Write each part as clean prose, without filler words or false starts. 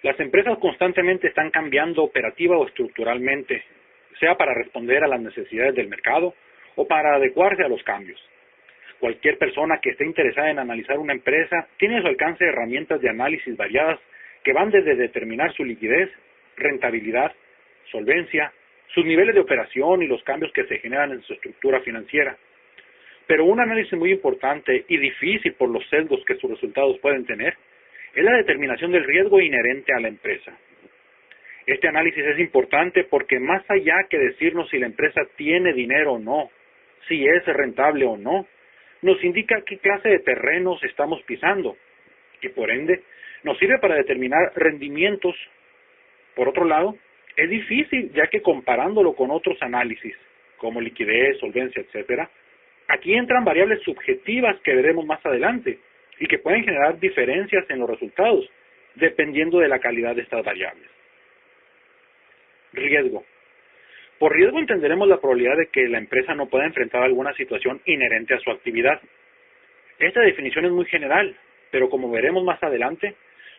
Las empresas constantemente están cambiando operativa o estructuralmente, sea para responder a las necesidades del mercado o para adecuarse a los cambios. Cualquier persona que esté interesada en analizar una empresa tiene a su alcance herramientas de análisis variadas que van desde determinar su liquidez, rentabilidad, solvencia, sus niveles de operación y los cambios que se generan en su estructura financiera. Pero un análisis muy importante y difícil por los sesgos que sus resultados pueden tener es la determinación del riesgo inherente a la empresa. Este análisis es importante porque más allá que decirnos si la empresa tiene dinero o no, si es rentable o no, nos indica qué clase de terrenos estamos pisando y por ende nos sirve para determinar rendimientos. Por otro lado, es difícil ya que comparándolo con otros análisis, como liquidez, solvencia, etcétera, aquí entran variables subjetivas que veremos más adelante y que pueden generar diferencias en los resultados, dependiendo de la calidad de estas variables. Riesgo. Por riesgo entenderemos la probabilidad de que la empresa no pueda enfrentar alguna situación inherente a su actividad. Esta definición es muy general, pero como veremos más adelante,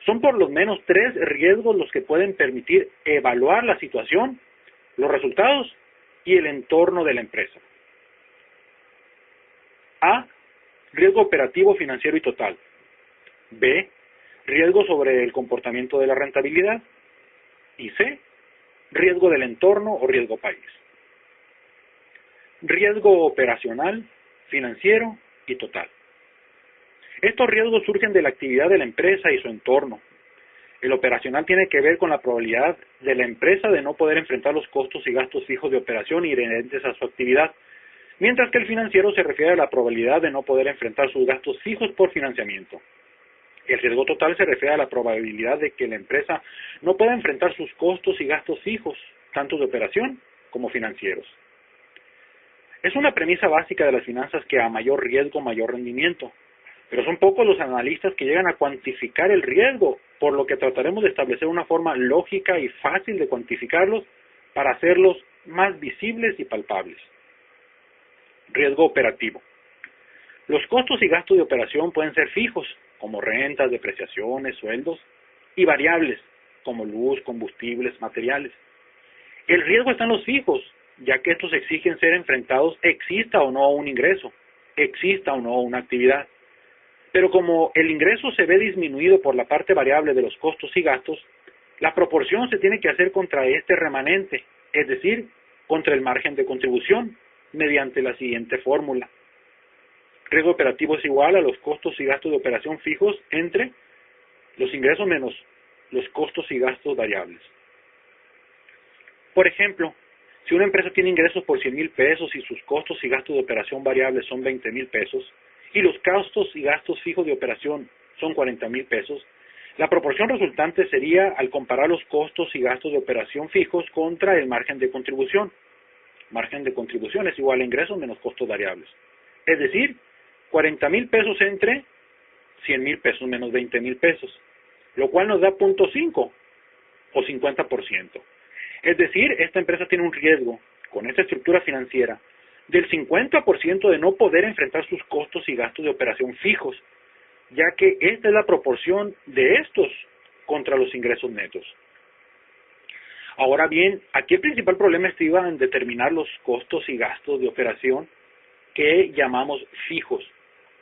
son por lo menos 3 riesgos los que pueden permitir evaluar la situación, los resultados y el entorno de la empresa. A. Riesgo operativo, financiero y total. B. Riesgo sobre el comportamiento de la rentabilidad. Y C. Riesgo del entorno o riesgo país. Riesgo operacional, financiero y total. Estos riesgos surgen de la actividad de la empresa y su entorno. El operacional tiene que ver con la probabilidad de la empresa de no poder enfrentar los costos y gastos fijos de operación inherentes a su actividad, mientras que el financiero se refiere a la probabilidad de no poder enfrentar sus gastos fijos por financiamiento. El riesgo total se refiere a la probabilidad de que la empresa no pueda enfrentar sus costos y gastos fijos, tanto de operación como financieros. Es una premisa básica de las finanzas que a mayor riesgo, mayor rendimiento, pero son pocos los analistas que llegan a cuantificar el riesgo, por lo que trataremos de establecer una forma lógica y fácil de cuantificarlos para hacerlos más visibles y palpables. Riesgo operativo. Los costos y gastos de operación pueden ser fijos, como rentas, depreciaciones, sueldos, y variables, como luz, combustibles, materiales. El riesgo está en los fijos, ya que estos exigen ser enfrentados exista o no un ingreso, exista o no una actividad. Pero como el ingreso se ve disminuido por la parte variable de los costos y gastos, la proporción se tiene que hacer contra este remanente, es decir, contra el margen de contribución, mediante la siguiente fórmula. Riesgo operativo es igual a los costos y gastos de operación fijos entre los ingresos menos los costos y gastos variables. Por ejemplo, si una empresa tiene ingresos por 100,000 pesos y sus costos y gastos de operación variables son 20,000 pesos y los costos y gastos fijos de operación son 40,000 pesos, la proporción resultante sería al comparar los costos y gastos de operación fijos contra el margen de contribución. Margen de contribución es igual a ingresos menos costos variables. Es decir, 40,000 pesos entre 100,000 pesos menos 20,000 pesos, lo cual nos da 0.5 o 50%. Es decir, esta empresa tiene un riesgo, con esta estructura financiera, del 50% de no poder enfrentar sus costos y gastos de operación fijos, ya que esta es la proporción de estos contra los ingresos netos. Ahora bien, aquí el principal problema estriba en determinar los costos y gastos de operación que llamamos fijos,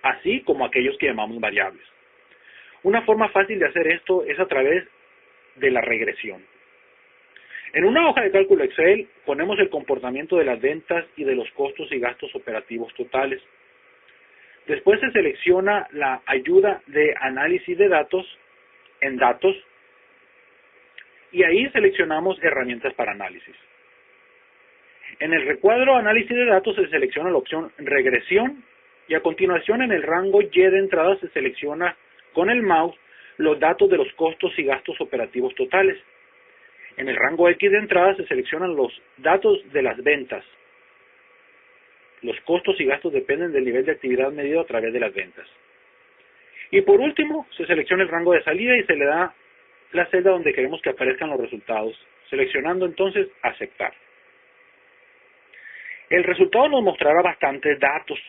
así como aquellos que llamamos variables. Una forma fácil de hacer esto es a través de la regresión. En una hoja de cálculo Excel ponemos el comportamiento de las ventas y de los costos y gastos operativos totales. Después se selecciona la ayuda de análisis de datos en datos y ahí seleccionamos herramientas para análisis. En el recuadro análisis de datos se selecciona la opción regresión y a continuación en el rango Y de entrada se selecciona con el mouse los datos de los costos y gastos operativos totales. En el rango X de entrada se seleccionan los datos de las ventas. Los costos y gastos dependen del nivel de actividad medido a través de las ventas. Y por último, se selecciona el rango de salida y se le da la celda donde queremos que aparezcan los resultados, seleccionando entonces aceptar. El resultado nos mostrará bastantes datos.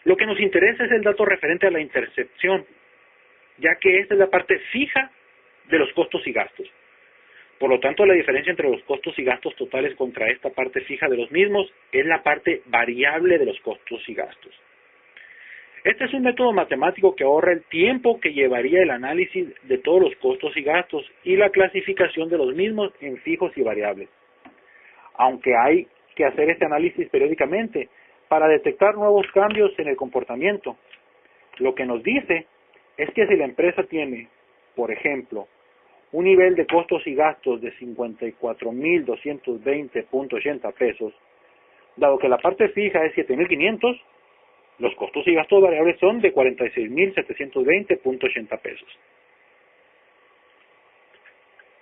Lo que nos interesa es el dato referente a la intercepción, ya que esta es la parte fija de los costos y gastos. Por lo tanto, la diferencia entre los costos y gastos totales contra esta parte fija de los mismos es la parte variable de los costos y gastos. Este es un método matemático que ahorra el tiempo que llevaría el análisis de todos los costos y gastos y la clasificación de los mismos en fijos y variables. Aunque hay que hacer este análisis periódicamente para detectar nuevos cambios en el comportamiento. Lo que nos dice es que si la empresa tiene, por ejemplo, un nivel de costos y gastos de 54.220.80 pesos, dado que la parte fija es 7.500, los costos y gastos variables son de 46.720.80 pesos.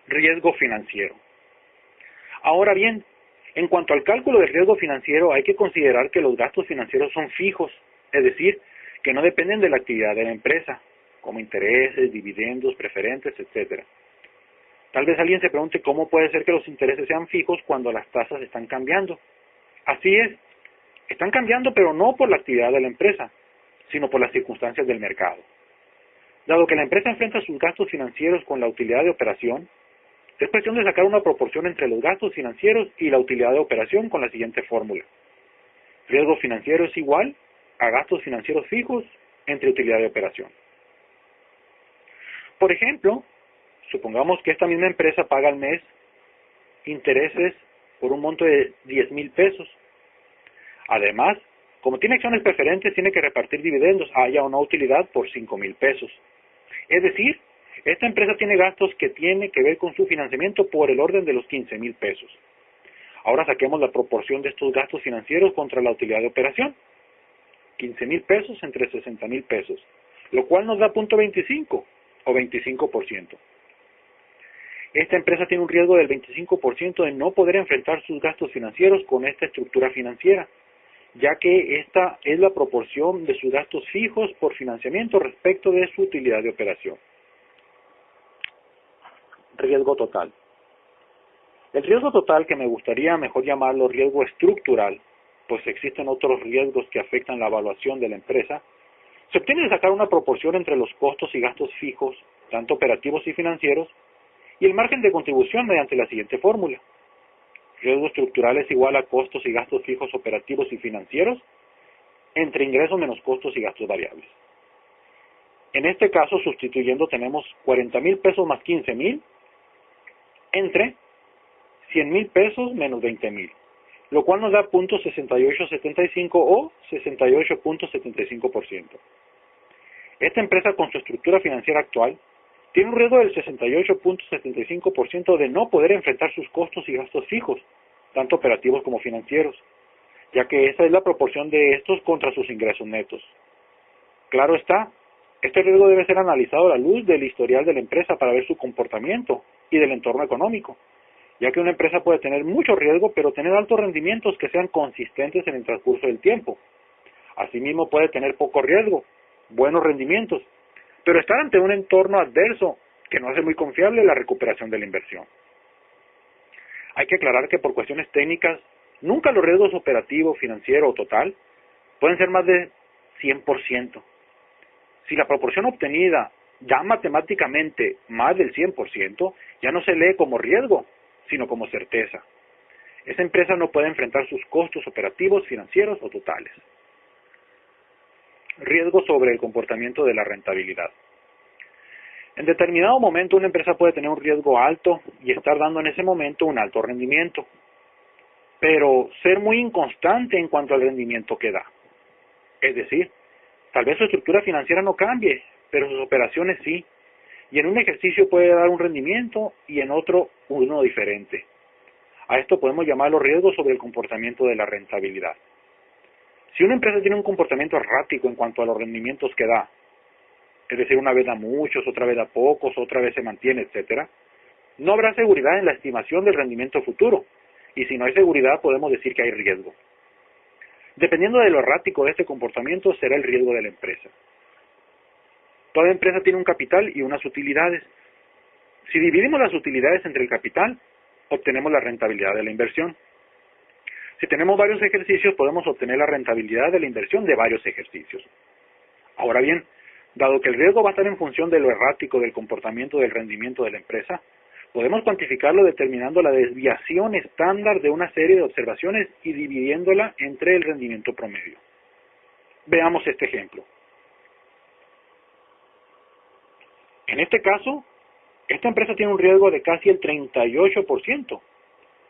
Riesgo financiero. Ahora bien, en cuanto al cálculo del riesgo financiero, hay que considerar que los gastos financieros son fijos, es decir, que no dependen de la actividad de la empresa, como intereses, dividendos, preferentes, etc. Tal vez alguien se pregunte cómo puede ser que los intereses sean fijos cuando las tasas están cambiando. Así es, están cambiando pero no por la actividad de la empresa, sino por las circunstancias del mercado. Dado que la empresa enfrenta sus gastos financieros con la utilidad de operación, es cuestión de sacar una proporción entre los gastos financieros y la utilidad de operación con la siguiente fórmula. Riesgo financiero es igual a gastos financieros fijos entre utilidad de operación. Por ejemplo, supongamos que esta misma empresa paga al mes intereses por un monto de 10,000 pesos. Además, como tiene acciones preferentes, tiene que repartir dividendos, haya una utilidad por 5,000 pesos. Es decir, esta empresa tiene gastos que tienen que ver con su financiamiento por el orden de los 15,000 pesos. Ahora saquemos la proporción de estos gastos financieros contra la utilidad de operación. 15,000 pesos entre 60,000 pesos, lo cual nos da 0.25 o 25%. Esta empresa tiene un riesgo del 25% de no poder enfrentar sus gastos financieros con esta estructura financiera, ya que esta es la proporción de sus gastos fijos por financiamiento respecto de su utilidad de operación. Riesgo total. El riesgo total, que me gustaría mejor llamarlo riesgo estructural, pues existen otros riesgos que afectan la evaluación de la empresa, se obtiene de sacar una proporción entre los costos y gastos fijos, tanto operativos y financieros, y el margen de contribución mediante la siguiente fórmula. Riesgo estructural es igual a costos y gastos fijos operativos y financieros entre ingresos menos costos y gastos variables. En este caso, sustituyendo, tenemos 40,000 pesos más 15,000 entre 100,000 pesos menos 20,000, lo cual nos da 0.6875 o 68.75%. Esta empresa, con su estructura financiera actual, tiene un riesgo del 68.75% de no poder enfrentar sus costos y gastos fijos, tanto operativos como financieros, ya que esa es la proporción de estos contra sus ingresos netos. Claro está, este riesgo debe ser analizado a la luz del historial de la empresa para ver su comportamiento y del entorno económico, ya que una empresa puede tener mucho riesgo pero tener altos rendimientos que sean consistentes en el transcurso del tiempo. Asimismo puede tener poco riesgo, buenos rendimientos, pero estar ante un entorno adverso que no hace muy confiable la recuperación de la inversión. Hay que aclarar que por cuestiones técnicas, nunca los riesgos operativo, financiero o total pueden ser más de 100%. Si la proporción obtenida da matemáticamente más del 100%, ya no se lee como riesgo, sino como certeza. Esa empresa no puede enfrentar sus costos operativos, financieros o totales. Riesgo sobre el comportamiento de la rentabilidad. En determinado momento una empresa puede tener un riesgo alto y estar dando en ese momento un alto rendimiento, pero ser muy inconstante en cuanto al rendimiento que da. Es decir, tal vez su estructura financiera no cambie, pero sus operaciones sí, y en un ejercicio puede dar un rendimiento y en otro uno diferente. A esto podemos llamarlo riesgo sobre el comportamiento de la rentabilidad. Si una empresa tiene un comportamiento errático en cuanto a los rendimientos que da, es decir, una vez da muchos, otra vez da pocos, otra vez se mantiene, etc., no habrá seguridad en la estimación del rendimiento futuro, y si no hay seguridad podemos decir que hay riesgo. Dependiendo de lo errático de este comportamiento será el riesgo de la empresa. Toda empresa tiene un capital y unas utilidades. Si dividimos las utilidades entre el capital, obtenemos la rentabilidad de la inversión. Si tenemos varios ejercicios, podemos obtener la rentabilidad de la inversión de varios ejercicios. Ahora bien, Dado que el riesgo va a estar en función de lo errático del comportamiento del rendimiento de la empresa, podemos cuantificarlo determinando la desviación estándar de una serie de observaciones y dividiéndola entre el rendimiento promedio. Veamos este ejemplo. En este caso, esta empresa tiene un riesgo de casi el 38%,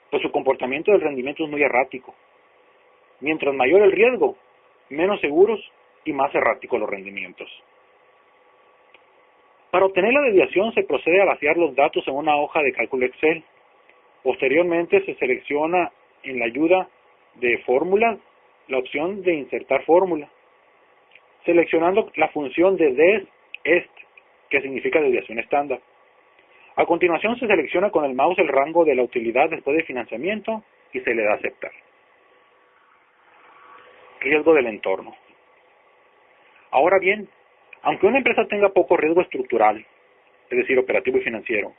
pues su comportamiento del rendimiento es muy errático. Mientras mayor el riesgo, menos seguros y más erráticos los rendimientos. Para obtener la desviación se procede a vaciar los datos en una hoja de cálculo Excel. Posteriormente se selecciona en la ayuda de fórmulas la opción de insertar fórmula, seleccionando la función de DEST, que significa desviación estándar. A continuación se selecciona con el mouse el rango de la utilidad después de financiamiento y se le da a aceptar. Riesgo del entorno. Ahora bien, aunque una empresa tenga poco riesgo estructural, es decir, operativo y financiero,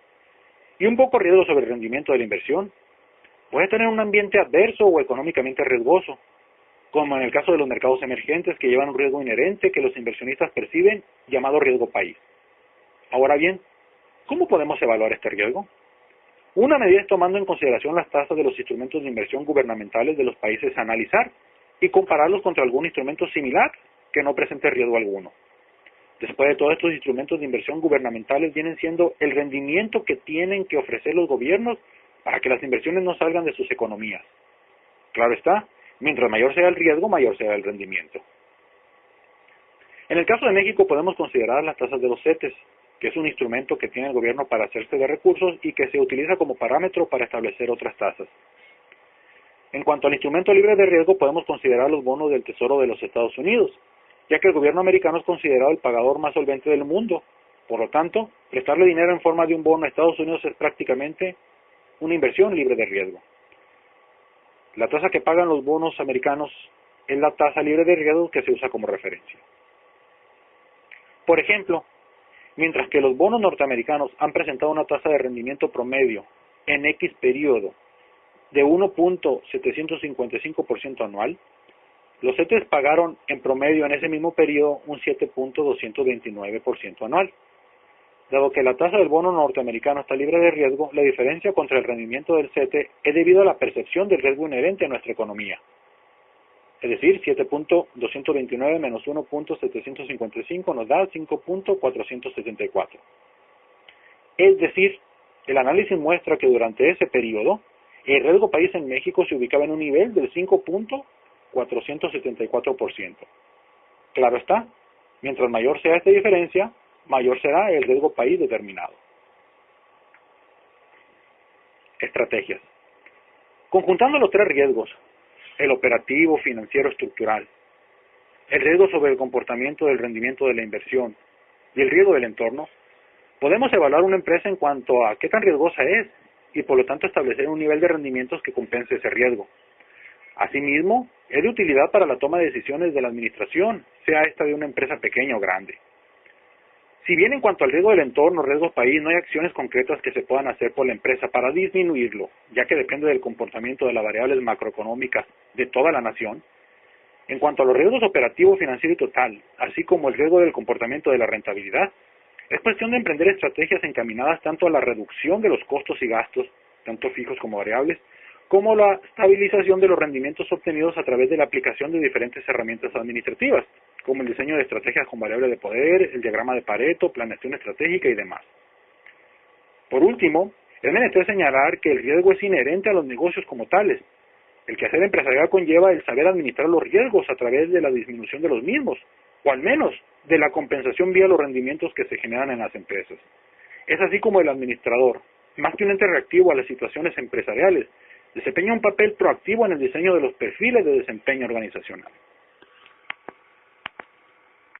y un poco riesgo sobre el rendimiento de la inversión, puede tener un ambiente adverso o económicamente riesgoso, como en el caso de los mercados emergentes que llevan un riesgo inherente que los inversionistas perciben llamado riesgo país. Ahora bien, ¿cómo podemos evaluar este riesgo? Una medida es tomando en consideración las tasas de los instrumentos de inversión gubernamentales de los países a analizar y compararlos contra algún instrumento similar que no presente riesgo alguno. Después de todo, estos instrumentos de inversión gubernamentales vienen siendo el rendimiento que tienen que ofrecer los gobiernos para que las inversiones no salgan de sus economías. Claro está, mientras mayor sea el riesgo, mayor sea el rendimiento. En el caso de México podemos considerar las tasas de los CETES, que es un instrumento que tiene el gobierno para hacerse de recursos y que se utiliza como parámetro para establecer otras tasas. En cuanto al instrumento libre de riesgo, podemos considerar los bonos del Tesoro de los Estados Unidos, ya que el gobierno americano es considerado el pagador más solvente del mundo. Por lo tanto, prestarle dinero en forma de un bono a Estados Unidos es prácticamente una inversión libre de riesgo. La tasa que pagan los bonos americanos es la tasa libre de riesgo que se usa como referencia. Por ejemplo, mientras que los bonos norteamericanos han presentado una tasa de rendimiento promedio en X periodo de 1.755% anual, los CETES pagaron en promedio en ese mismo periodo un 7.229% anual. Dado que la tasa del bono norteamericano está libre de riesgo, la diferencia contra el rendimiento del CETE es debido a la percepción del riesgo inherente a nuestra economía. Es decir, 7.229 menos 1.755 nos da 5.474. Es decir, el análisis muestra que durante ese periodo, el riesgo país en México se ubicaba en un nivel del 5.474%. Claro está, mientras mayor sea esta diferencia, mayor será el riesgo país determinado. Estrategias. Conjuntando los tres riesgos, el operativo, financiero, estructural, el riesgo sobre el comportamiento del rendimiento de la inversión y el riesgo del entorno, podemos evaluar una empresa en cuanto a qué tan riesgosa es y por lo tanto establecer un nivel de rendimientos que compense ese riesgo. Asimismo, es de utilidad para la toma de decisiones de la administración, sea esta de una empresa pequeña o grande. Si bien en cuanto al riesgo del entorno, riesgo país, no hay acciones concretas que se puedan hacer por la empresa para disminuirlo, ya que depende del comportamiento de las variables macroeconómicas de toda la nación, en cuanto a los riesgos operativo, financiero y total, así como el riesgo del comportamiento de la rentabilidad, es cuestión de emprender estrategias encaminadas tanto a la reducción de los costos y gastos, tanto fijos como variables, como la estabilización de los rendimientos obtenidos a través de la aplicación de diferentes herramientas administrativas, como el diseño de estrategias con variables de poder, el diagrama de Pareto, planeación estratégica y demás. Por último, es menester señalar que el riesgo es inherente a los negocios como tales. El quehacer empresarial conlleva el saber administrar los riesgos a través de la disminución de los mismos, o al menos de la compensación vía los rendimientos que se generan en las empresas. Es así como el administrador, más que un ente reactivo a las situaciones empresariales, desempeña un papel proactivo en el diseño de los perfiles de desempeño organizacional.